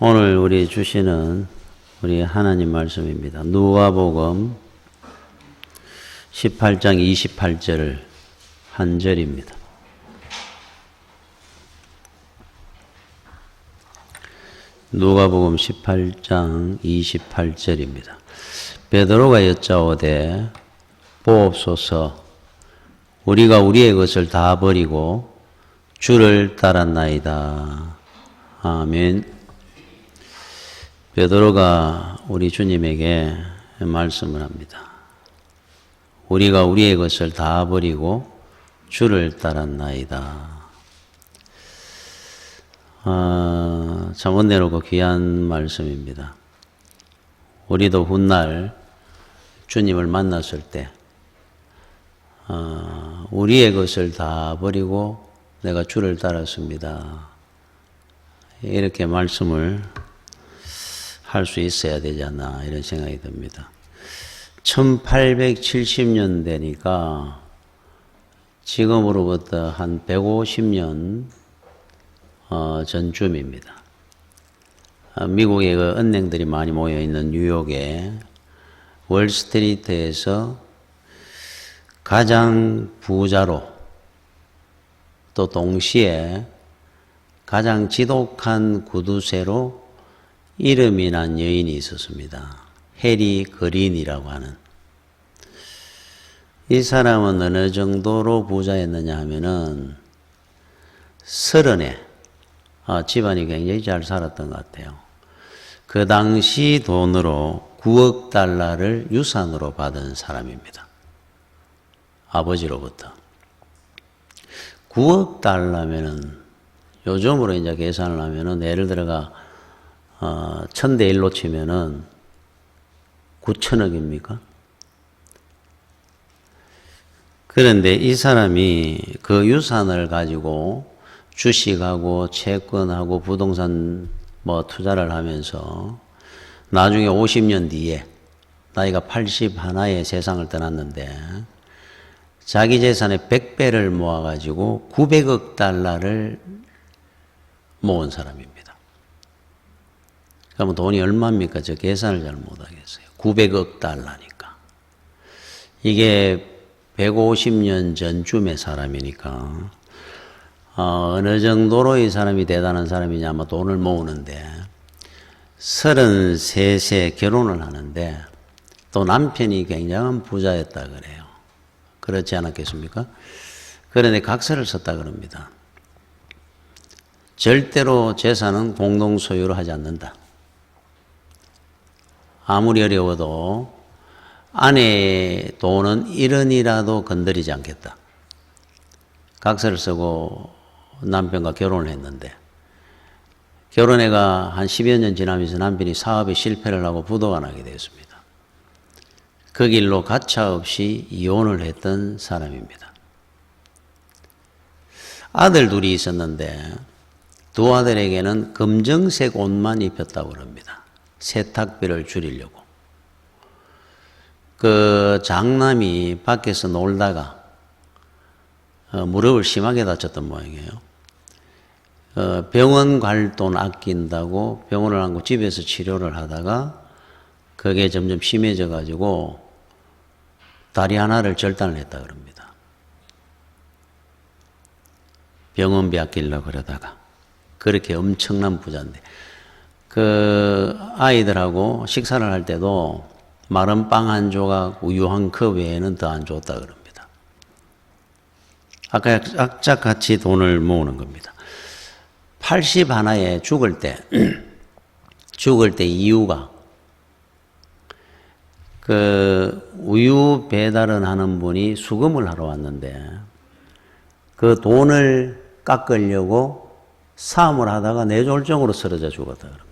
오늘 우리 주시는 우리 하나님 말씀입니다. 누가복음 18장 28절 한 절입니다. 누가복음 18장 28절입니다. 베드로가 여짜오되 보옵소서 우리가 우리의 것을 다 버리고 주를 따랐나이다. 아멘. 베드로가 우리 주님에게 말씀을 합니다. 우리가 우리의 것을 다 버리고 주를 따랐나이다. 참 은혜롭고 귀한 말씀입니다. 우리도 훗날 주님을 만났을 때 우리의 것을 다 버리고 내가 주를 따랐습니다. 이렇게 말씀을 할 수 있어야 되지 않나 이런 생각이 듭니다. 1870년대니까 지금으로부터 한 150년 전쯤입니다. 미국의 그 은행들이 많이 모여 있는 뉴욕의 월스트리트에서 가장 부자로 또 동시에 가장 지독한 구두쇠로 이름이 난 여인이 있었습니다. 해리 그린이라고 하는. 이 사람은 어느 정도로 부자였느냐 하면은 30에 집안이 굉장히 잘 살았던 것 같아요. 그 당시 돈으로 9억 달러를 유산으로 받은 사람입니다. 아버지로부터. 9억 달러면은 요즘으로 이제 계산을 하면은 예를 들어가 1000대 1로 치면은 9천억입니까? 그런데 이 사람이 그 유산을 가지고 주식하고 채권하고 부동산 투자를 하면서 나중에 50년 뒤에 나이가 81에 세상을 떠났는데 자기 재산의 100배를 모아가지고 900억 달러를 모은 사람입니다. 그러면 돈이 얼마입니까? 저 계산을 잘 못하겠어요. 900억 달러니까. 이게 150년 전쯤의 사람이니까 어느 정도로 이 사람이 대단한 사람이냐 아마 돈을 모으는데 33세 결혼을 하는데 또 남편이 굉장한 부자였다 그래요. 그렇지 않았겠습니까? 그런데 각서를 썼다 그럽니다. 절대로 재산은 공동 소유로 하지 않는다. 아무리 어려워도 아내의 돈은 1원이라도 건드리지 않겠다. 각서를 쓰고 남편과 결혼을 했는데 결혼해가 한 10여 년 지나면서 남편이 사업에 실패를 하고 부도가 나게 되었습니다. 그 길로 가차없이 이혼을 했던 사람입니다. 아들 둘이 있었는데 두 아들에게는 검정색 옷만 입혔다고 합니다. 세탁비를 줄이려고. 그 장남이 밖에서 놀다가 무릎을 심하게 다쳤던 모양이에요. 병원 갈 돈 아낀다고 병원을 안 가고 집에서 치료를 하다가 그게 점점 심해져 가지고 다리 하나를 절단을 했다 그럽니다. 병원비 아끼려고 그러다가. 그렇게 엄청난 부자인데 그 아이들하고 식사를 할 때도 마른 빵 한 조각, 우유 한 컵 외에는 더 안 줬다 그럽니다. 아까 악착같이 돈을 모으는 겁니다. 81에 죽을 때 이유가 그 우유 배달을 하는 분이 수금을 하러 왔는데 그 돈을 깎으려고 싸움을 하다가 뇌졸중으로 쓰러져 죽었다 그럽니다.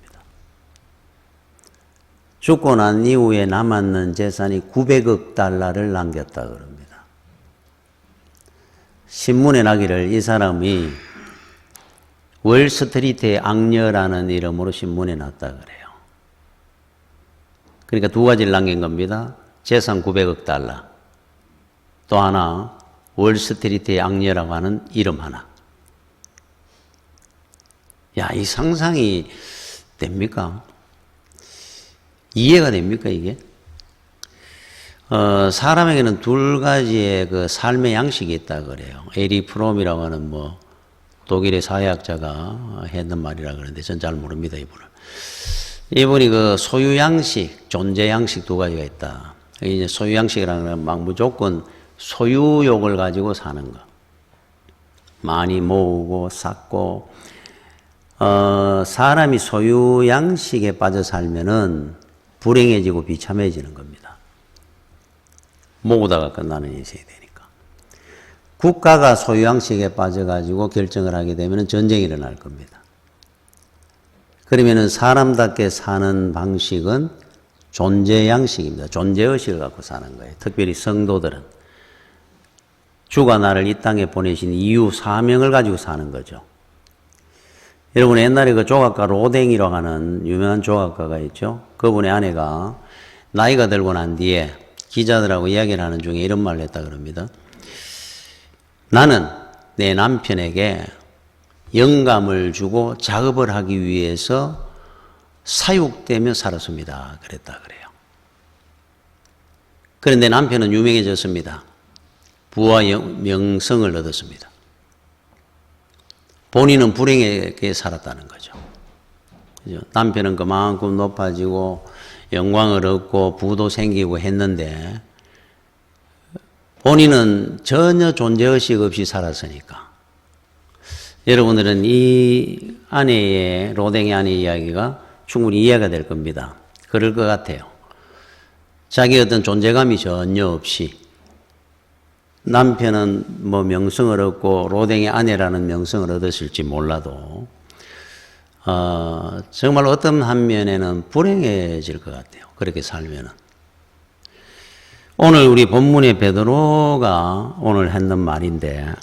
죽고 난 이후에 남았는 재산이 900억 달러를 남겼다 그럽니다. 신문에 나기를 이 사람이 월스트리트의 악녀라는 이름으로 신문에 났다 그래요. 그러니까 두 가지를 남긴 겁니다. 재산 900억 달러. 또 하나 월스트리트의 악녀라고 하는 이름 하나. 야, 이 상상이 됩니까? 이해가 됩니까, 이게? 사람에게는 두 가지의 그 삶의 양식이 있다 그래요. 에리 프롬이라고 하는 독일의 사회학자가 했는 말이라 그러는데 전 잘 모릅니다, 이분을. 이분이 그 소유 양식, 존재 양식 두 가지가 있다. 이제 소유 양식이라는 건 막 무조건 소유욕을 가지고 사는 거. 많이 모으고 쌓고, 사람이 소유 양식에 빠져 살면은 불행해지고 비참해지는 겁니다. 모으다가 끝나는 인생이 되니까. 국가가 소유 양식에 빠져가지고 결정을 하게 되면 전쟁이 일어날 겁니다. 그러면은 사람답게 사는 방식은 존재 양식입니다. 존재의식을 갖고 사는 거예요. 특별히 성도들은. 주가 나를 이 땅에 보내신 이유, 사명을 가지고 사는 거죠. 여러분 옛날에 그 조각가 로댕이라고 하는 유명한 조각가가 있죠. 그분의 아내가 나이가 들고 난 뒤에 기자들하고 이야기를 하는 중에 이런 말을 했다 그럽니다. 나는 내 남편에게 영감을 주고 작업을 하기 위해서 사육되며 살았습니다. 그랬다 그래요. 그런데 남편은 유명해졌습니다. 부와 명성을 얻었습니다. 본인은 불행하게 살았다는 거죠. 그죠? 남편은 그만큼 높아지고 영광을 얻고 부도 생기고 했는데 본인은 전혀 존재의식 없이 살았으니까. 여러분들은 이 아내의 로댕의 아내 이야기가 충분히 이해가 될 겁니다. 그럴 것 같아요. 자기 어떤 존재감이 전혀 없이 남편은 명성을 얻고 로댕의 아내라는 명성을 얻었을지 몰라도 정말 어떤 한 면에는 불행해질 것 같아요. 그렇게 살면은. 오늘 우리 본문의 베드로가 오늘 했는 말인데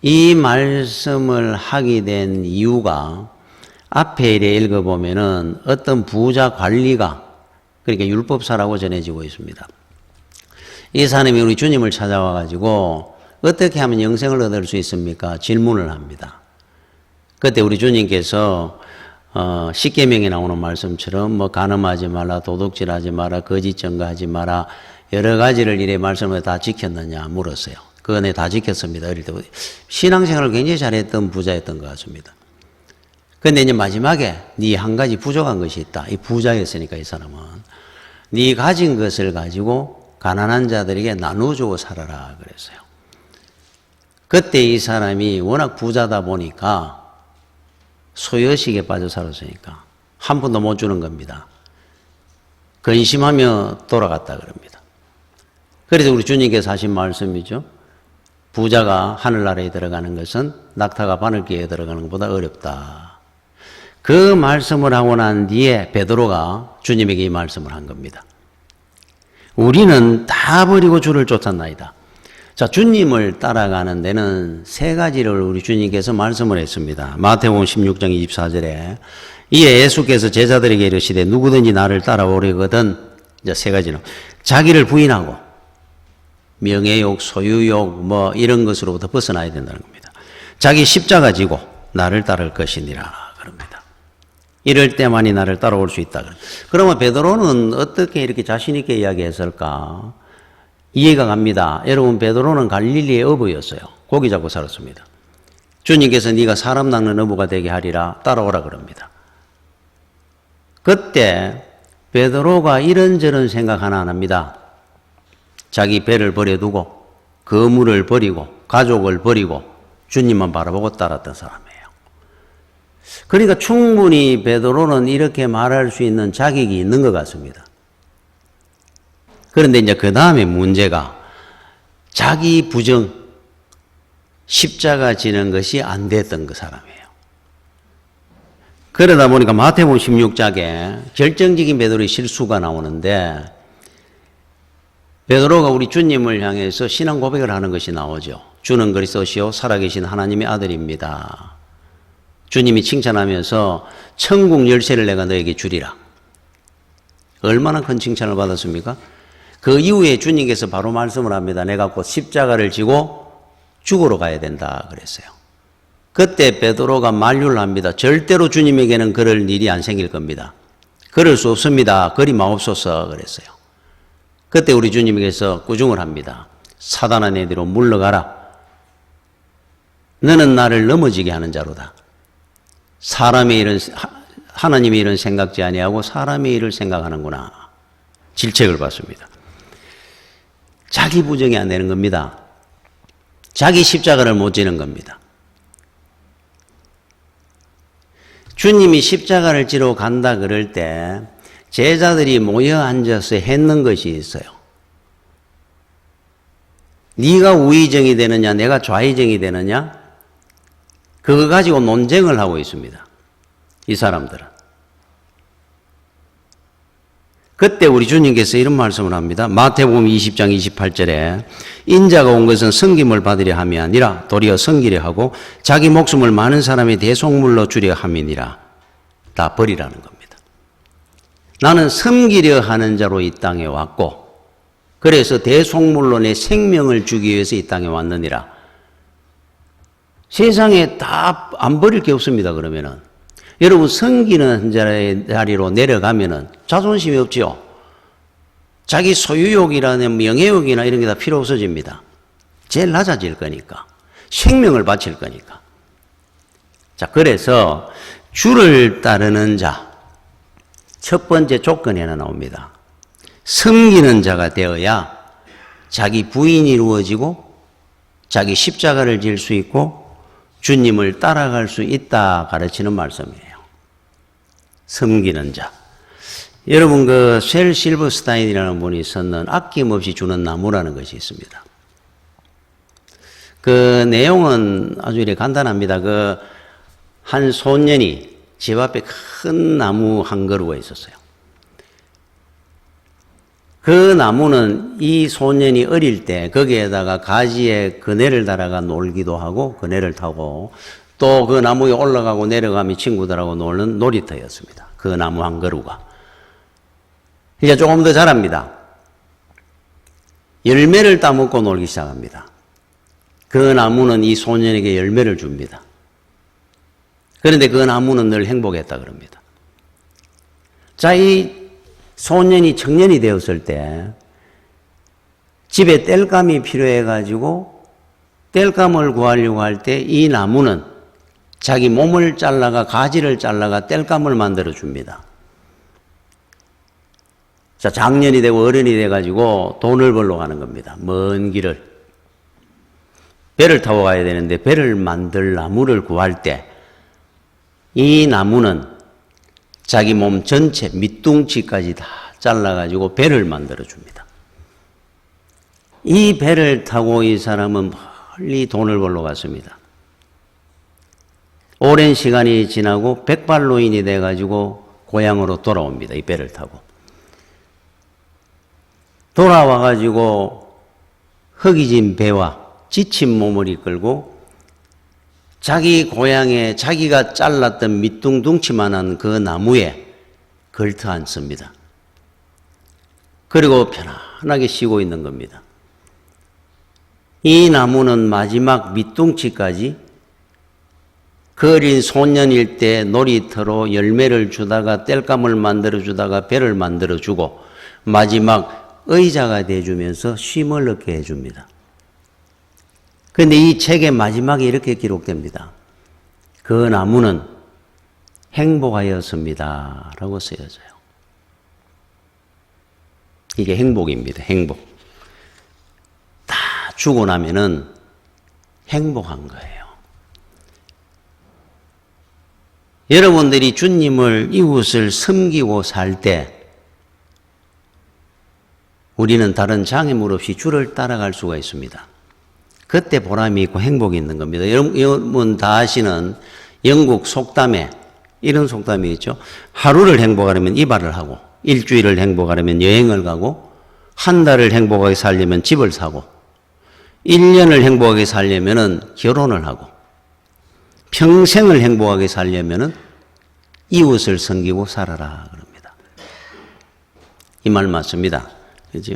이 말씀을 하게 된 이유가 앞에 이래 읽어보면은 어떤 부자 관리가 그러니까 율법사라고 전해지고 있습니다. 이 사람이 우리 주님을 찾아와 가지고 어떻게 하면 영생을 얻을 수 있습니까? 질문을 합니다. 그때 우리 주님께서 십계명에 나오는 말씀처럼 간음하지 마라, 도둑질하지 마라, 거짓 증거하지 마라 여러 가지를 이래 말씀을 다 지켰느냐 물었어요. 그거 네, 다 지켰습니다. 어릴 때 신앙생활을 굉장히 잘했던 부자였던 것 같습니다. 그런데 이제 마지막에 네 한 가지 부족한 것이 있다. 이 부자였으니까 이 사람은 네 가진 것을 가지고 가난한 자들에게 나눠주고 살아라 그랬어요. 그때 이 사람이 워낙 부자다 보니까 소유의식에 빠져 살았으니까 한 푼도 못 주는 겁니다. 근심하며 돌아갔다 그럽니다. 그래서 우리 주님께서 하신 말씀이죠. 부자가 하늘나라에 들어가는 것은 낙타가 바늘귀에 들어가는 것보다 어렵다. 그 말씀을 하고 난 뒤에 베드로가 주님에게 이 말씀을 한 겁니다. 우리는 다 버리고 주를 쫓았나이다. 자, 주님을 따라가는 데는 세 가지를 우리 주님께서 말씀을 했습니다. 마태복음 16장 24절에 이에 예수께서 제자들에게 이르시되 누구든지 나를 따라오려거든 이제 세 가지는 자기를 부인하고 명예욕, 소유욕 이런 것으로부터 벗어나야 된다는 겁니다. 자기 십자가 지고 나를 따를 것이니라 그럽니다. 이럴 때만이 나를 따라올 수 있다. 그러면 베드로는 어떻게 이렇게 자신 있게 이야기했을까? 이해가 갑니다. 여러분 베드로는 갈릴리의 어부였어요. 고기 잡고 살았습니다. 주님께서 네가 사람 낚는 어부가 되게 하리라 따라오라 그럽니다. 그때 베드로가 이런저런 생각 하나 안 합니다. 자기 배를 버려두고 거물을 버리고 가족을 버리고 주님만 바라보고 따랐던 사람이에요. 그러니까 충분히 베드로는 이렇게 말할 수 있는 자격이 있는 것 같습니다. 그런데 이제 그 다음에 문제가 자기 부정, 십자가 지는 것이 안 됐던 그 사람이에요. 그러다 보니까 마태복음 16장에 결정적인 베드로의 실수가 나오는데 베드로가 우리 주님을 향해서 신앙 고백을 하는 것이 나오죠. 주는 그리스도시요 살아계신 하나님의 아들입니다. 주님이 칭찬하면서 천국 열쇠를 내가 너에게 주리라. 얼마나 큰 칭찬을 받았습니까? 그 이후에 주님께서 바로 말씀을 합니다. 내가 곧 십자가를 지고 죽으러 가야 된다 그랬어요. 그때 베드로가 만류를 합니다. 절대로 주님에게는 그럴 일이 안 생길 겁니다. 그럴 수 없습니다. 그리 마옵소서 그랬어요. 그때 우리 주님께서 꾸중을 합니다. 사단아 내 뒤로 물러가라. 너는 나를 넘어지게 하는 자로다. 사람의 일은 하나님의 일은 생각지 아니하고 사람의 일을 생각하는구나. 질책을 받습니다. 자기 부정이 안 되는 겁니다. 자기 십자가를 못 지는 겁니다. 주님이 십자가를 지러 간다 그럴 때 제자들이 모여 앉아서 했는 것이 있어요. 네가 우의정이 되느냐 내가 좌의정이 되느냐 그거 가지고 논쟁을 하고 있습니다. 이 사람들은. 그때 우리 주님께서 이런 말씀을 합니다. 마태복음 20장 28절에 인자가 온 것은 섬김을 받으려 함이 아니라 도리어 섬기려 하고 자기 목숨을 많은 사람의 대속물로 주려 함이니라. 다 버리라는 겁니다. 나는 섬기려 하는 자로 이 땅에 왔고 그래서 대속물로 내 생명을 주기 위해서 이 땅에 왔느니라. 세상에 다 안 버릴 게 없습니다. 그러면은 여러분 섬기는 자의 자리로 내려가면은 자존심이 없지요. 자기 소유욕이나 명예욕이나 이런 게 다 필요 없어집니다. 제일 낮아질 거니까. 생명을 바칠 거니까. 자, 그래서 주를 따르는 자. 첫 번째 조건이 하나 나옵니다. 섬기는 자가 되어야 자기 부인이 이루어지고 자기 십자가를 질 수 있고 주님을 따라갈 수 있다 가르치는 말씀이에요. 섬기는 자. 여러분 그 쉘 실버스타인이라는 분이 썼는 아낌없이 주는 나무라는 것이 있습니다. 그 내용은 아주 이렇게 간단합니다. 그 한 소년이 집 앞에 큰 나무 한 그루가 있었어요. 그 나무는 이 소년이 어릴 때 거기에다가 가지에 그네를 달아가 놀기도 하고 그네를 타고 또 그 나무에 올라가고 내려가며 친구들하고 노는 놀이터였습니다. 그 나무 한 그루가. 이제 조금 더 자랍니다. 열매를 따먹고 놀기 시작합니다. 그 나무는 이 소년에게 열매를 줍니다. 그런데 그 나무는 늘 행복했다 그럽니다. 자, 이 소년이 청년이 되었을 때 집에 땔감이 필요해가지고 땔감을 구하려고 할 때 이 나무는 자기 몸을 잘라가 가지를 잘라가 땔감을 만들어 줍니다. 자, 장년이 되고 어른이 돼가지고 돈을 벌러 가는 겁니다. 먼 길을. 배를 타고 가야 되는데 배를 만들 나무를 구할 때 이 나무는 자기 몸 전체 밑둥치까지 다 잘라가지고 배를 만들어 줍니다. 이 배를 타고 이 사람은 멀리 돈을 벌러 갔습니다. 오랜 시간이 지나고 백발노인이 돼가지고 고향으로 돌아옵니다. 이 배를 타고. 돌아와가지고 허기진 배와 지친 몸을 이끌고 자기 고향에 자기가 잘랐던 밑둥둥치만한 그 나무에 걸터 앉습니다. 그리고 편안하게 쉬고 있는 겁니다. 이 나무는 마지막 밑둥치까지 그 어린 소년일 때 놀이터로 열매를 주다가 땔감을 만들어 주다가 배를 만들어 주고 마지막 의자가 되어주면서 쉼을 얻게 해줍니다. 그런데 이 책의 마지막에 이렇게 기록됩니다. 그 나무는 행복하였습니다. 라고 쓰여져요. 이게 행복입니다. 행복. 다 주고 나면은 행복한 거예요. 여러분들이 주님을 이웃을 섬기고 살 때 우리는 다른 장애물 없이 주를 따라갈 수가 있습니다. 그때 보람이 있고 행복이 있는 겁니다. 여러분 다 아시는 영국 속담에 이런 속담이 있죠. 하루를 행복하려면 이발을 하고 일주일을 행복하려면 여행을 가고 한 달을 행복하게 살려면 집을 사고 1년을 행복하게 살려면 결혼을 하고 평생을 행복하게 살려면 이웃을 섬기고 살아라 그럽니다. 이 말 맞습니다. 그렇죠?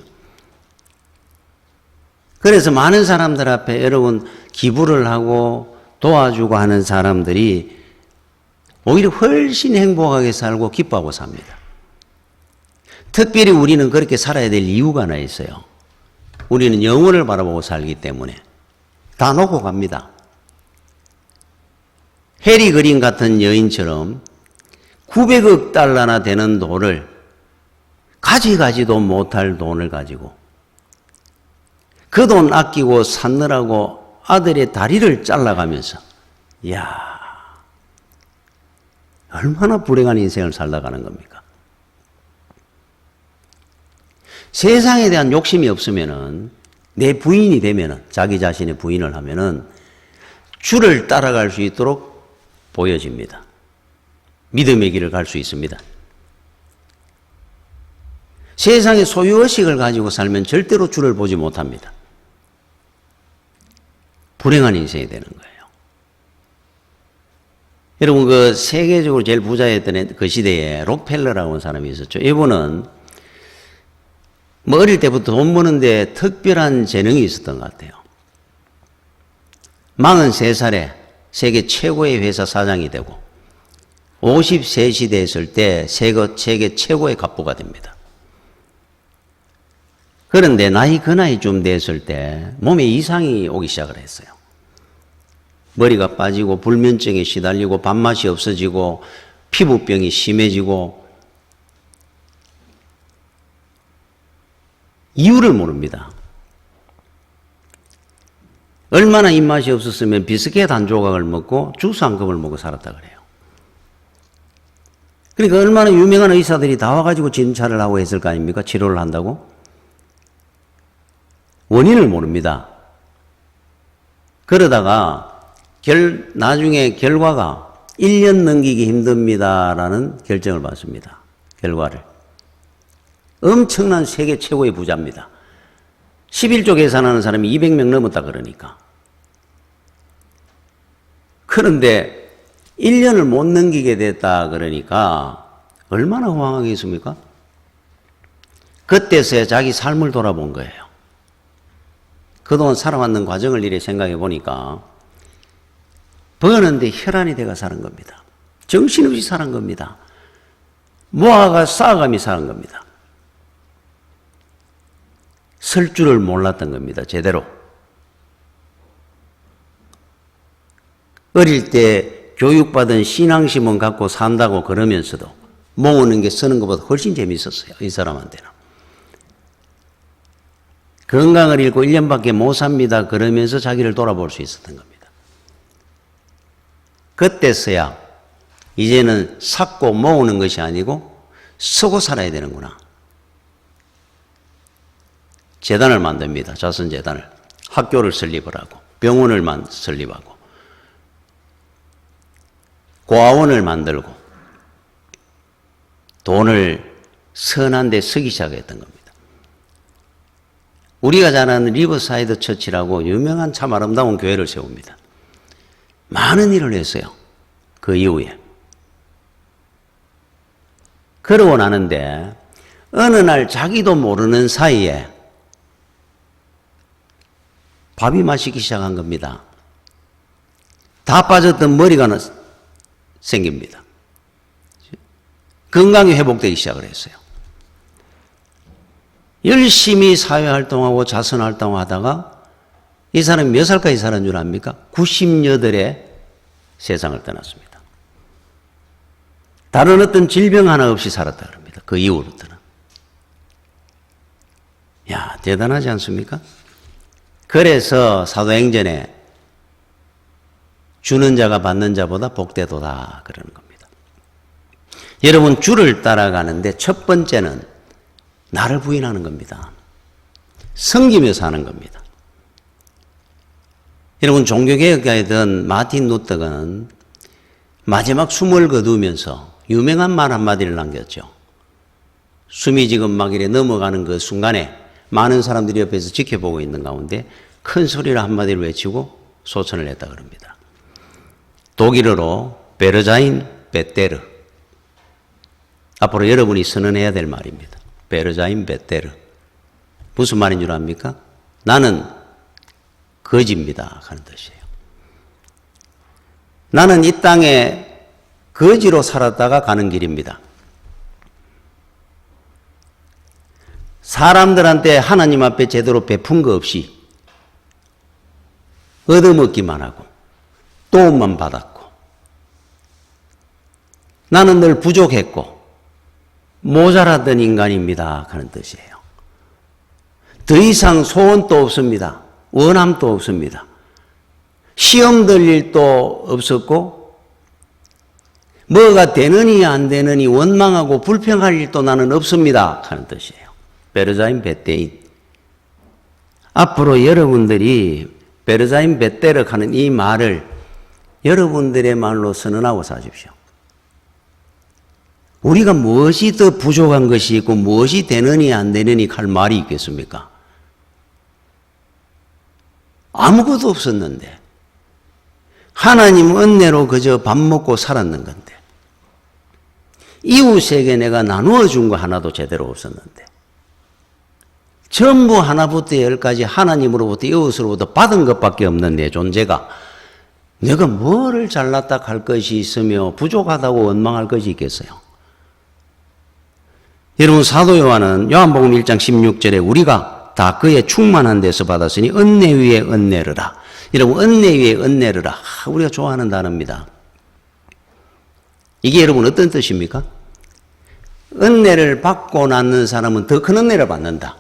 그래서 많은 사람들 앞에 여러분 기부를 하고 도와주고 하는 사람들이 오히려 훨씬 행복하게 살고 기뻐하고 삽니다. 특별히 우리는 그렇게 살아야 될 이유가 하나 있어요. 우리는 영혼을 바라보고 살기 때문에 다 놓고 갑니다. 해리 그린 같은 여인처럼 900억 달러나 되는 돈을 가지가지도 못할 돈을 가지고 그 돈 아끼고 샀느라고 아들의 다리를 잘라가면서 이야 얼마나 불행한 인생을 살다가는 겁니까? 세상에 대한 욕심이 없으면은 내 부인이 되면은 자기 자신의 부인을 하면은 주를 따라갈 수 있도록 보여집니다. 믿음의 길을 갈 수 있습니다. 세상의 소유의식을 가지고 살면 절대로 주를 보지 못합니다. 불행한 인생이 되는 거예요. 여러분 그 세계적으로 제일 부자였던 그 시대에 록펠러라고 하는 사람이 있었죠. 이분은 뭐 어릴 때부터 돈 버는데 특별한 재능이 있었던 것 같아요. 43살에 세계 최고의 회사 사장이 되고 53시 됐을 때 세계 최고의 갑부가 됩니다. 그런데 그 나이쯤 됐을 때 몸에 이상이 오기 시작을 했어요. 머리가 빠지고 불면증에 시달리고 밥맛이 없어지고 피부병이 심해지고 이유를 모릅니다. 얼마나 입맛이 없었으면 비스켓 한 조각을 먹고 주스 한 컵을 먹고 살았다 그래요. 그러니까 얼마나 유명한 의사들이 다 와가지고 진찰을 하고 했을 거 아닙니까? 치료를 한다고? 원인을 모릅니다. 그러다가 나중에 결과가 1년 넘기기 힘듭니다라는 결정을 받습니다. 결과를. 엄청난 세계 최고의 부자입니다. 11조 계산하는 사람이 200명 넘었다 그러니까. 그런데 1년을 못 넘기게 됐다 그러니까 얼마나 황하겠습니까? 그때서야 자기 삶을 돌아본 거예요. 그동안 살아왔는 과정을 이래 생각해 보니까 버는데 혈안이 돼가 사는 겁니다. 정신없이 사는 겁니다. 모아가 쌓아가며 사는 겁니다. 설 줄을 몰랐던 겁니다. 제대로. 어릴 때 교육받은 신앙심은 갖고 산다고 그러면서도 모으는 게 쓰는 것보다 훨씬 재밌었어요. 이 사람한테는. 건강을 잃고 1년밖에 못 삽니다. 그러면서 자기를 돌아볼 수 있었던 겁니다. 그때서야 이제는 삭고 모으는 것이 아니고 쓰고 살아야 되는구나. 재단을 만듭니다. 자선재단을. 학교를 설립을 하고 병원을 설립하고 고아원을 만들고 돈을 선한 데 쓰기 시작했던 겁니다. 우리가 잘 아는 리버사이드 처치라고 유명한 참 아름다운 교회를 세웁니다. 많은 일을 했어요. 그 이후에. 그러고 나는데 어느 날 자기도 모르는 사이에 밥이 마시기 시작한 겁니다. 다 빠졌던 머리가 생깁니다. 건강이 회복되기 시작을 했어요. 열심히 사회활동하고 자선활동하다가 이 사람이 몇 살까지 살았는 줄 압니까? 98에 세상을 떠났습니다. 다른 어떤 질병 하나 없이 살았다 그럽니다. 그 이후부터는. 야, 대단하지 않습니까? 그래서 사도행전에 주는 자가 받는 자보다 복되도다 그러는 겁니다. 여러분, 주를 따라가는데 첫 번째는 나를 부인하는 겁니다. 섬기며 사는 겁니다. 여러분, 종교개혁가이던 마틴 루터는 마지막 숨을 거두면서 유명한 말 한마디를 남겼죠. 숨이 지금 막 이래 넘어가는 그 순간에 많은 사람들이 옆에서 지켜보고 있는 가운데 큰 소리로 한마디를 외치고 소천을 했다 그럽니다. 독일어로 베르자인 베테르. 앞으로 여러분이 선언해야 될 말입니다. 베르자인 베테르. 무슨 말인 줄 압니까? 나는 거지입니다 하는 뜻이에요. 나는 이 땅에 거지로 살았다가 가는 길입니다. 사람들한테 하나님 앞에 제대로 베푼 거 없이 얻어먹기만 하고 도움만 받았고 나는 늘 부족했고 모자라던 인간입니다 하는 뜻이에요. 더 이상 소원도 없습니다. 원함도 없습니다. 시험 들 일도 없었고 뭐가 되느니 안 되느니 원망하고 불평할 일도 나는 없습니다 하는 뜻이에요. 베르자인 베테인. 앞으로 여러분들이 베르자인 베테르 하는 이 말을 여러분들의 말로 선언하고 사십시오. 우리가 무엇이 더 부족한 것이 있고 무엇이 되느니 안 되느니 할 말이 있겠습니까? 아무것도 없었는데 하나님 은혜로 그저 밥 먹고 살았는 건데 이웃에게 내가 나누어 준 거 하나도 제대로 없었는데 전부 하나부터 열까지 하나님으로부터 이웃으로부터 받은 것밖에 없는 내 존재가 내가 뭐를 잘났다 할 것이 있으며 부족하다고 원망할 것이 있겠어요? 여러분 사도 요한은 요한복음 1장 16절에 우리가 다 그의 충만한 데서 받았으니 은혜 위에 은혜르라. 여러분 은혜 위에 은혜르라. 우리가 좋아하는 단어입니다. 이게 여러분 어떤 뜻입니까? 은혜를 받고 낳는 사람은 더 큰 은혜를 받는다.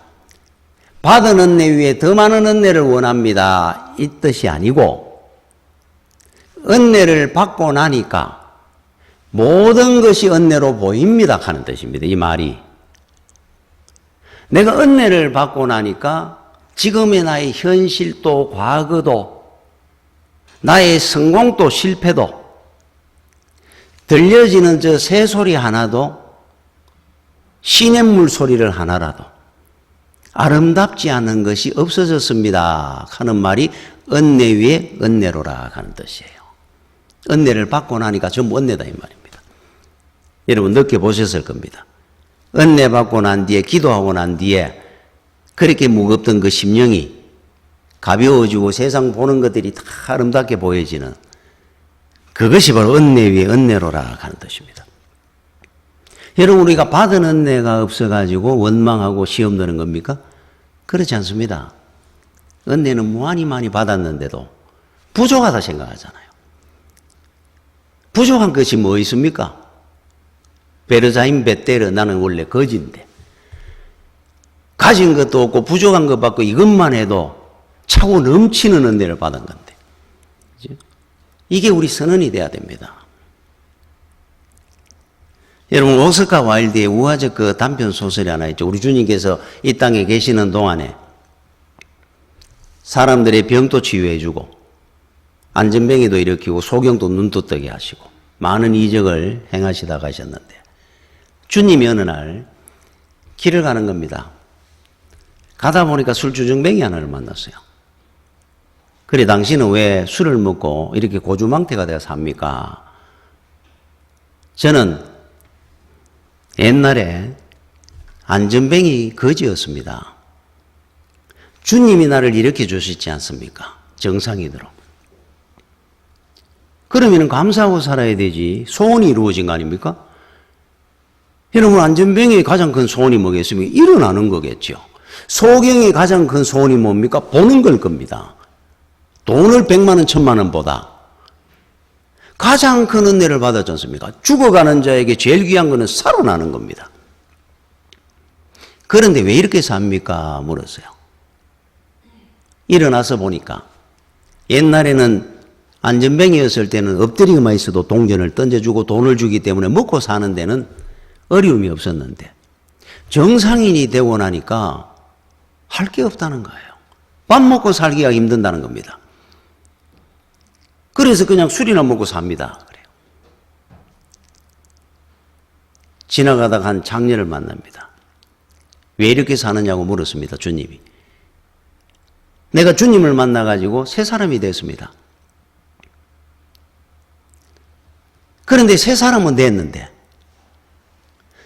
받은 은혜 위에 더 많은 은혜를 원합니다. 이 뜻이 아니고 은혜를 받고 나니까 모든 것이 은혜로 보입니다 하는 뜻입니다. 이 말이. 내가 은혜를 받고 나니까 지금의 나의 현실도 과거도 나의 성공도 실패도 들려지는 저 새소리 하나도 시냇물 소리를 하나라도 아름답지 않은 것이 없어졌습니다 하는 말이 은혜 위에 은혜로라 하는 뜻이에요. 은혜를 받고 나니까 전부 은혜다 이 말입니다. 여러분 느껴보셨을 겁니다. 은혜 받고 난 뒤에 기도하고 난 뒤에 그렇게 무겁던 그 심령이 가벼워지고 세상 보는 것들이 다 아름답게 보여지는 그것이 바로 은혜 위에 은혜로라 하는 뜻입니다. 여러분 우리가 받은 은혜가 없어가지고 원망하고 시험 드는 겁니까? 그렇지 않습니다. 은혜는 무한히 많이 받았는데도 부족하다 생각하잖아요. 부족한 것이 뭐 있습니까? 베르자인 베테르 나는 원래 거지인데 가진 것도 없고 부족한 것 받고 이것만 해도 차고 넘치는 은혜를 받은 건데 이게 우리 선언이 돼야 됩니다. 여러분 오스카 와일드의 우화적 그 단편 소설이 하나 있죠. 우리 주님께서 이 땅에 계시는 동안에 사람들의 병도 치유해주고 안전병에도 일으키고 소경도 눈도 뜨게 하시고 많은 이적을 행하시다 가셨는데 주님이 어느 날 길을 가는 겁니다. 가다 보니까 술주정뱅이 하나를 만났어요. 그래 당신은 왜 술을 먹고 이렇게 고주망태가 되어 삽니까? 저는 옛날에 안전뱅이 거지였습니다. 주님이 나를 일으켜 주시지 않습니까? 정상이도록. 그러면 감사하고 살아야 되지. 소원이 이루어진 거 아닙니까? 여러분 안전뱅이의 가장 큰 소원이 뭐겠습니까? 일어나는 거겠죠. 소경의 가장 큰 소원이 뭡니까? 보는 걸 겁니다. 돈을 100만 원, 1000만 원보다 가장 큰 은혜를 받았지 않습니까? 죽어가는 자에게 제일 귀한 것은 살아나는 겁니다. 그런데 왜 이렇게 삽니까? 물었어요. 일어나서 보니까 옛날에는 안전뱅이였을 때는 엎드리기만 있어도 동전을 던져주고 돈을 주기 때문에 먹고 사는 데는 어려움이 없었는데 정상인이 되고 나니까 할 게 없다는 거예요. 밥 먹고 살기가 힘든다는 겁니다. 그래서 그냥 술이나 먹고 삽니다. 그래요. 지나가다가 한 장녀를 만납니다. 왜 이렇게 사느냐고 물었습니다. 주님이. 내가 주님을 만나가지고 새 사람이 됐습니다. 그런데 새 사람은 됐는데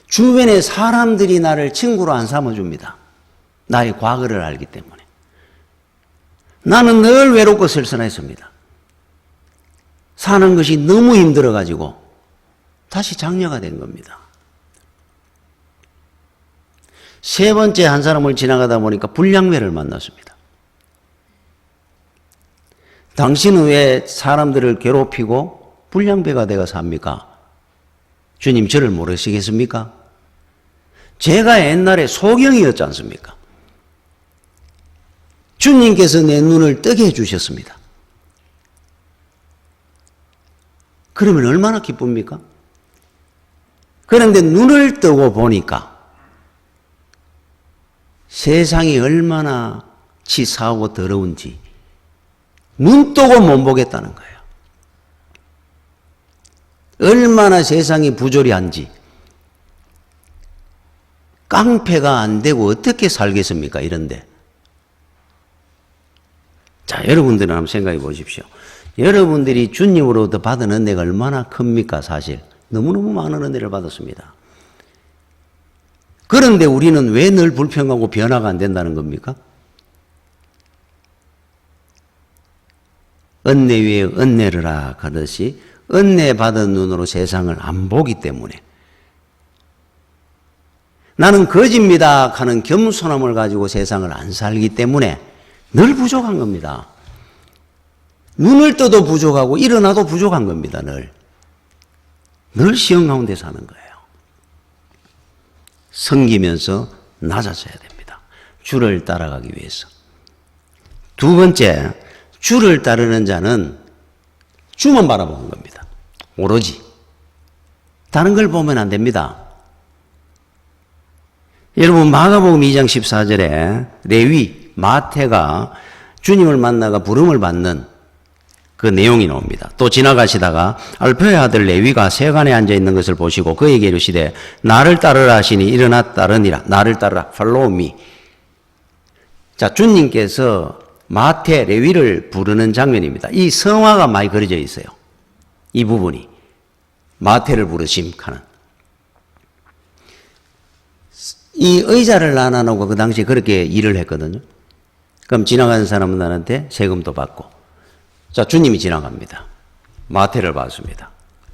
주변의 사람들이 나를 친구로 안 삼아줍니다. 나의 과거를 알기 때문에. 나는 늘 외롭고 쓸쓸했습니다. 사는 것이 너무 힘들어가지고 다시 장녀가 된 겁니다. 세 번째 한 사람을 지나가다 보니까 불량배를 만났습니다. 당신은 왜 사람들을 괴롭히고 불량배가 되어 삽니까? 주님 저를 모르시겠습니까? 제가 옛날에 소경이었지 않습니까? 주님께서 내 눈을 뜨게 해주셨습니다. 그러면 얼마나 기쁩니까? 그런데 눈을 뜨고 보니까 세상이 얼마나 치사하고 더러운지 눈 뜨고 못 보겠다는 거예요. 얼마나 세상이 부조리한지 깡패가 안 되고 어떻게 살겠습니까? 이런데. 자, 여러분들은 한번 생각해 보십시오. 여러분들이 주님으로부터 받은 은혜가 얼마나 큽니까? 사실 너무너무 많은 은혜를 받았습니다. 그런데 우리는 왜 늘 불평하고 변화가 안 된다는 겁니까? 은혜 위에 은혜를 하듯이 은혜 받은 눈으로 세상을 안 보기 때문에 나는 거짓입니다 하는 겸손함을 가지고 세상을 안 살기 때문에 늘 부족한 겁니다. 눈을 떠도 부족하고 일어나도 부족한 겁니다. 늘 시험 가운데 사는 거예요. 섬기면서 낮아져야 됩니다. 주를 따라가기 위해서. 두 번째, 주를 따르는 자는 주만 바라보는 겁니다. 오로지. 다른 걸 보면 안 됩니다. 여러분 마가복음 2장 14절에 레위, 마태가 주님을 만나가 부름을 받는 그 내용이 나옵니다. 또 지나가시다가 알페의 아들 레위가 세간에 앉아 있는 것을 보시고 그에게 이르시되 나를 따르라 하시니 일어나 따르니라. 나를 따르라. Follow me. 자, 주님께서 마태, 레위를 부르는 장면입니다. 이 성화가 많이 그려져 있어요. 이 부분이 마태를 부르심하는. 이 의자를 안 하고 그 당시에 그렇게 일을 했거든요. 그럼 지나가는 사람은 나한테 세금도 받고. 자, 주님이 지나갑니다. 마태를 봤습니다.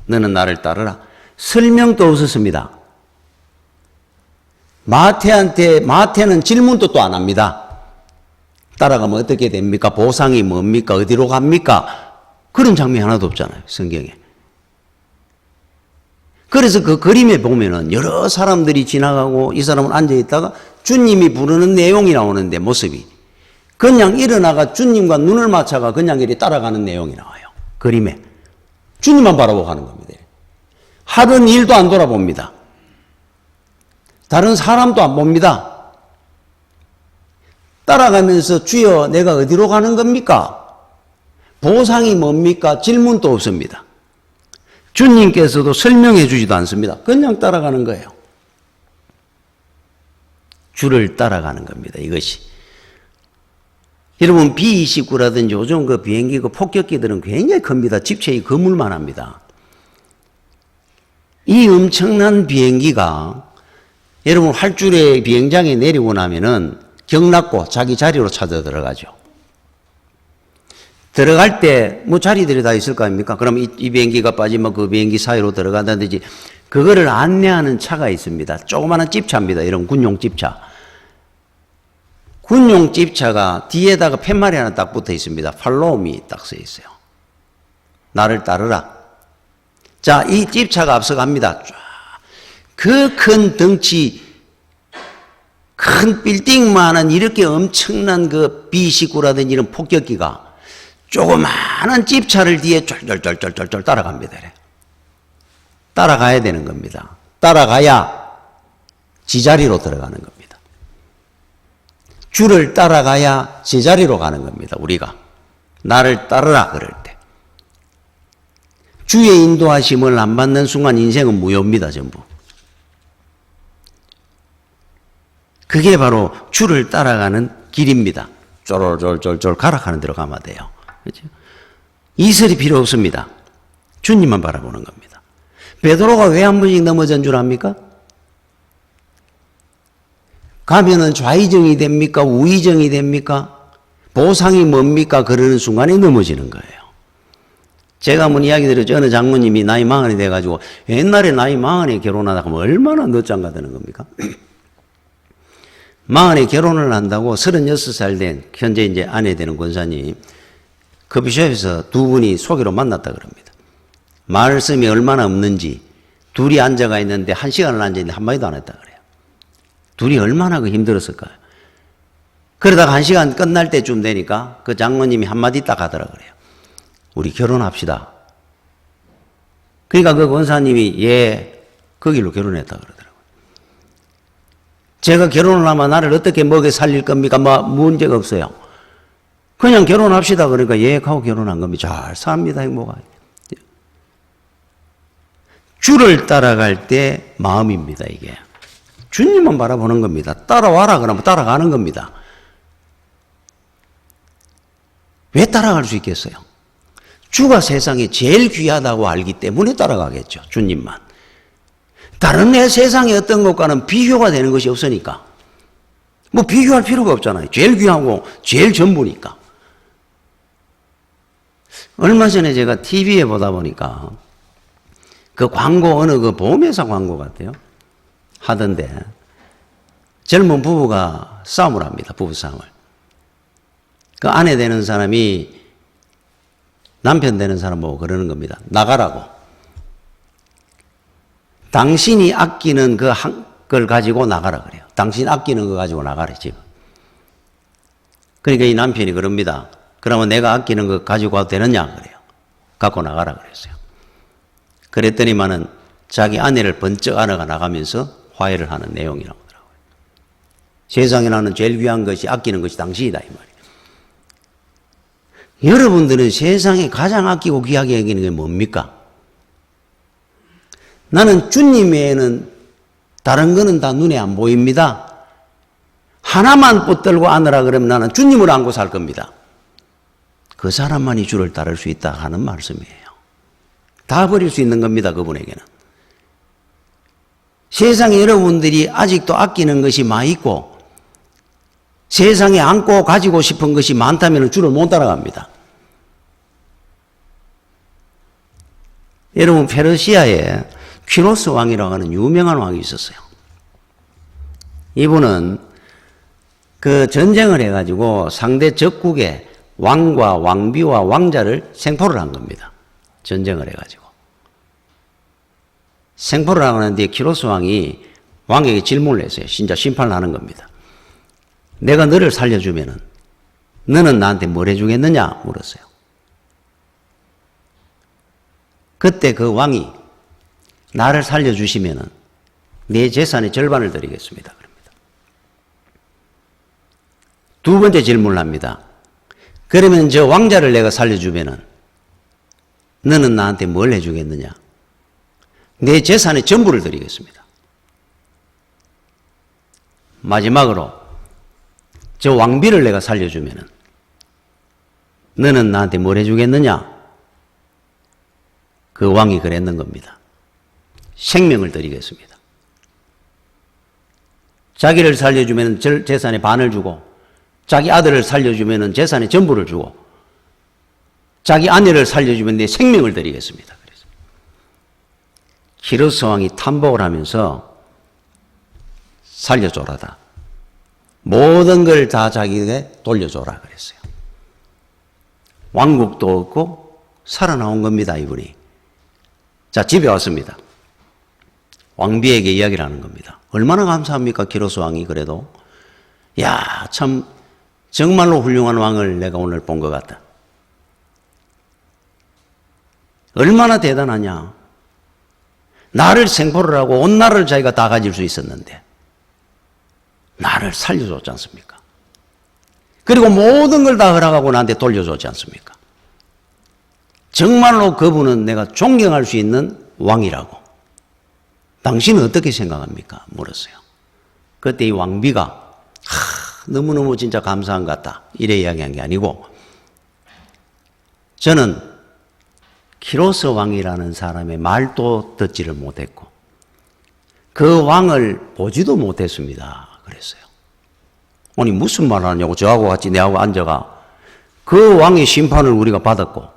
너는 나를 따르라. 설명도 없었습니다. 마태는 질문도 또 안 합니다. 따라가면 어떻게 됩니까? 보상이 뭡니까? 어디로 갑니까? 그런 장면이 하나도 없잖아요, 성경에. 그래서 그 그림에 보면은 여러 사람들이 지나가고 이 사람은 앉아있다가 주님이 부르는 내용이 나오는데 모습이. 그냥 일어나가 주님과 눈을 맞춰가 그냥 이렇게 따라가는 내용이 나와요. 그림에. 주님만 바라보고 가는 겁니다. 하루는 일도 안 돌아봅니다. 다른 사람도 안 봅니다. 따라가면서 주여 내가 어디로 가는 겁니까? 보상이 뭡니까? 질문도 없습니다. 주님께서도 설명해 주지도 않습니다. 그냥 따라가는 거예요. 주를 따라가는 겁니다. 이것이. 여러분 B-29라든지 요즘 그 비행기 그 폭격기들은 굉장히 큽니다. 집체의 그물만 합니다. 이 엄청난 비행기가 여러분 활주로의 비행장에 내리고 나면은 경납고 자기 자리로 찾아 들어가죠. 들어갈 때 뭐 자리들이 다 있을 거 아닙니까? 그럼 이 비행기가 빠지면 그 비행기 사이로 들어간다든지 그거를 안내하는 차가 있습니다. 조그마한 집차입니다. 이런 군용 집차. 군용 집차가 뒤에다가 팻말이 하나 딱 붙어 있습니다. Follow me 딱 써 있어요. 나를 따르라. 자, 이 집차가 앞서갑니다. 그 큰 덩치, 큰 빌딩만한 이렇게 엄청난 그 B-29라든지 이런 폭격기가 조그마한 집차를 뒤에 쫄쫄쫄쫄쫄 따라갑니다. 따라가야 되는 겁니다. 따라가야 지자리로 들어가는 겁니다. 주를 따라가야 제자리로 가는 겁니다. 우리가. 나를 따르라 그럴 때. 주의 인도하심을 안 받는 순간 인생은 무효입니다. 전부. 그게 바로 주를 따라가는 길입니다. 쫄쫄쫄쫄 가락하는 대로 가면 돼요. 그렇죠? 이설이 필요 없습니다. 주님만 바라보는 겁니다. 베드로가 왜 한 번씩 넘어진 줄 압니까? 가면은 좌의정이 됩니까? 우의정이 됩니까? 보상이 뭡니까? 그러는 순간에 넘어지는 거예요. 제가 한번 이야기 드렸죠. 어느 장모님이 나이 40이 돼가지고 옛날에 나이 40에 결혼하다 하면 얼마나 늦장가 되는 겁니까? 40에 결혼을 한다고 36살 된 현재 이제 아내 되는 권사님 커피숍에서 두 분이 소개로 만났다 그럽니다. 말씀이 얼마나 없는지 둘이 앉아가 있는데 1시간을 앉아있는데 한마디도 안 했다 그래요. 둘이 얼마나 그 힘들었을까요? 그러다가 1시간 끝날 때쯤 되니까 그 장모님이 한마디 딱 하더라 그래요. 우리 결혼합시다. 그러니까 그 권사님이 예, 그 길로 결혼했다 그러더라고요. 제가 결혼을 하면 나를 어떻게 먹여 살릴 겁니까? 뭐 문제가 없어요. 그냥 결혼합시다. 그러니까 예 하고 결혼한 겁니다. 잘 삽니다. 행복하게. 주를 따라갈 때 마음입니다. 이게. 주님만 바라보는 겁니다. 따라와라 그러면 따라가는 겁니다. 왜 따라갈 수 있겠어요? 주가 세상에 제일 귀하다고 알기 때문에 따라가겠죠. 주님만. 다른 내 세상의 어떤 것과는 비교가 되는 것이 없으니까. 뭐 비교할 필요가 없잖아요. 제일 귀하고 제일 전부니까. 얼마 전에 제가 TV에 보다 보니까 그 광고 어느 그 보험회사 광고 같아요. 하던데 젊은 부부가 싸움을 합니다. 부부싸움을. 그 아내 되는 사람이 남편 되는 사람 보고 그러는 겁니다. 나가라고. 당신이 아끼는 걸 가지고 나가라 그래요. 당신 아끼는 거 가지고 나가래 지금. 그러니까 이 남편이 그럽니다. 그러면 내가 아끼는 거 가지고 와도 되느냐 그래요. 갖고 나가라 그랬어요. 그랬더니만은 자기 아내를 번쩍 안아가 나가면서 화해를 하는 내용이라고 하더라고요. 세상에 나는 제일 귀한 것이 아끼는 것이 당신이다 이 말이에요. 여러분들은 세상에 가장 아끼고 귀하게 여기는 게 뭡니까? 나는 주님 외에는 다른 거는 다 눈에 안 보입니다. 하나만 붙들고 안으라 그러면 나는 주님을 안고 살 겁니다. 그 사람만이 주를 따를 수 있다 하는 말씀이에요. 다 버릴 수 있는 겁니다. 그분에게는. 세상에 여러분들이 아직도 아끼는 것이 많이 있고 세상에 안고 가지고 싶은 것이 많다면 주를 못 따라갑니다. 여러분 페르시아에 퀴로스 왕이라고 하는 유명한 왕이 있었어요. 이분은 그 전쟁을 해가지고 상대 적국의 왕과 왕비와 왕자를 생포를 한 겁니다. 전쟁을 해가지고. 생포를 하는데 퀴로스 왕이 왕에게 질문을 했어요. 진짜 심판을 하는 겁니다. 내가 너를 살려주면은 너는 나한테 뭘 해주겠느냐 물었어요. 그때 그 왕이 나를 살려주시면은 내 재산의 절반을 드리겠습니다. 그럽니다. 두 번째 질문을 합니다. 그러면 저 왕자를 내가 살려주면은 너는 나한테 뭘 해주겠느냐? 내 재산의 전부를 드리겠습니다. 마지막으로 저 왕비를 내가 살려주면은 너는 나한테 뭘 해주겠느냐? 그 왕이 그랬는 겁니다. 생명을 드리겠습니다. 자기를 살려주면 재산의 반을 주고 자기 아들을 살려주면 재산의 전부를 주고 자기 아내를 살려주면 내 생명을 드리겠습니다. 그래서 퀴로스 왕이 탐복을 하면서 살려줘라다. 모든 걸 다 자기에게 돌려줘라 그랬어요. 왕국도 없고 살아나온 겁니다. 이분이. 자, 집에 왔습니다. 왕비에게 이야기를 하는 겁니다. 얼마나 감사합니까? 퀴로스 왕이 그래도. 야, 참 정말로 훌륭한 왕을 내가 오늘 본 것 같다. 얼마나 대단하냐. 나를 생포를 하고 온 나라를 자기가 다 가질 수 있었는데 나를 살려줬지 않습니까? 그리고 모든 걸 다 허락하고 나한테 돌려줬지 않습니까? 정말로 그분은 내가 존경할 수 있는 왕이라고. 당신은 어떻게 생각합니까? 물었어요. 그때 이 왕비가 너무너무 진짜 감사한 것 같다. 이래 이야기한 게 아니고 저는 퀴로스 왕이라는 사람의 말도 듣지를 못했고 그 왕을 보지도 못했습니다. 그랬어요. 아니 무슨 말 하냐고 저하고 같이 내하고 앉아가 그 왕의 심판을 우리가 받았고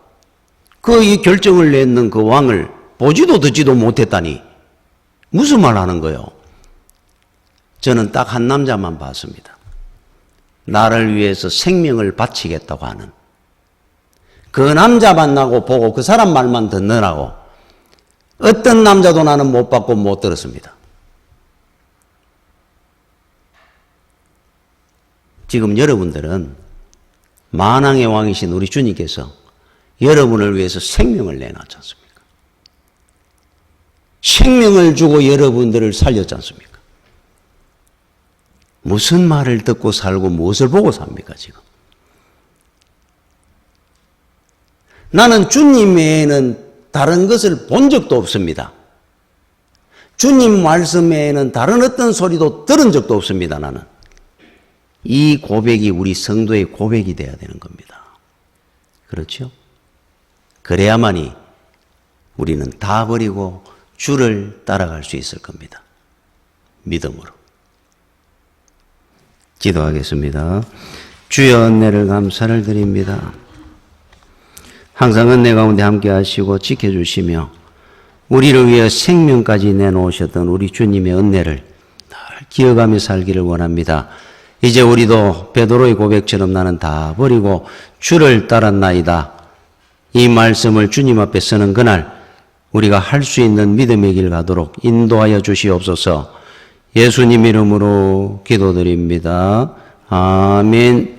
이 결정을 내는 그 왕을 보지도 듣지도 못했다니 무슨 말 하는 거요? 저는 딱 한 남자만 봤습니다. 나를 위해서 생명을 바치겠다고 하는 그 남자 만나고 보고 그 사람 말만 듣느라고 어떤 남자도 나는 못 봤고 못 들었습니다. 지금 여러분들은 만왕의 왕이신 우리 주님께서 여러분을 위해서 생명을 내놨지 않습니까? 생명을 주고 여러분들을 살렸지 않습니까? 무슨 말을 듣고 살고 무엇을 보고 삽니까, 지금? 나는 주님 외에는 다른 것을 본 적도 없습니다. 주님 말씀 외에는 다른 어떤 소리도 들은 적도 없습니다, 나는. 이 고백이 우리 성도의 고백이 되어야 되는 겁니다. 그렇죠? 그래야만이 우리는 다 버리고 주를 따라갈 수 있을 겁니다. 믿음으로. 기도하겠습니다. 주여 은혜를 감사를 드립니다. 항상 은혜 가운데 함께 하시고 지켜주시며 우리를 위해 생명까지 내놓으셨던 우리 주님의 은혜를 늘 기억하며 살기를 원합니다. 이제 우리도 베드로의 고백처럼 나는 다 버리고 주를 따랐나이다. 이 말씀을 주님 앞에 쓰는 그날 우리가 할 수 있는 믿음의 길 가도록 인도하여 주시옵소서. 예수님 이름으로 기도드립니다. 아멘.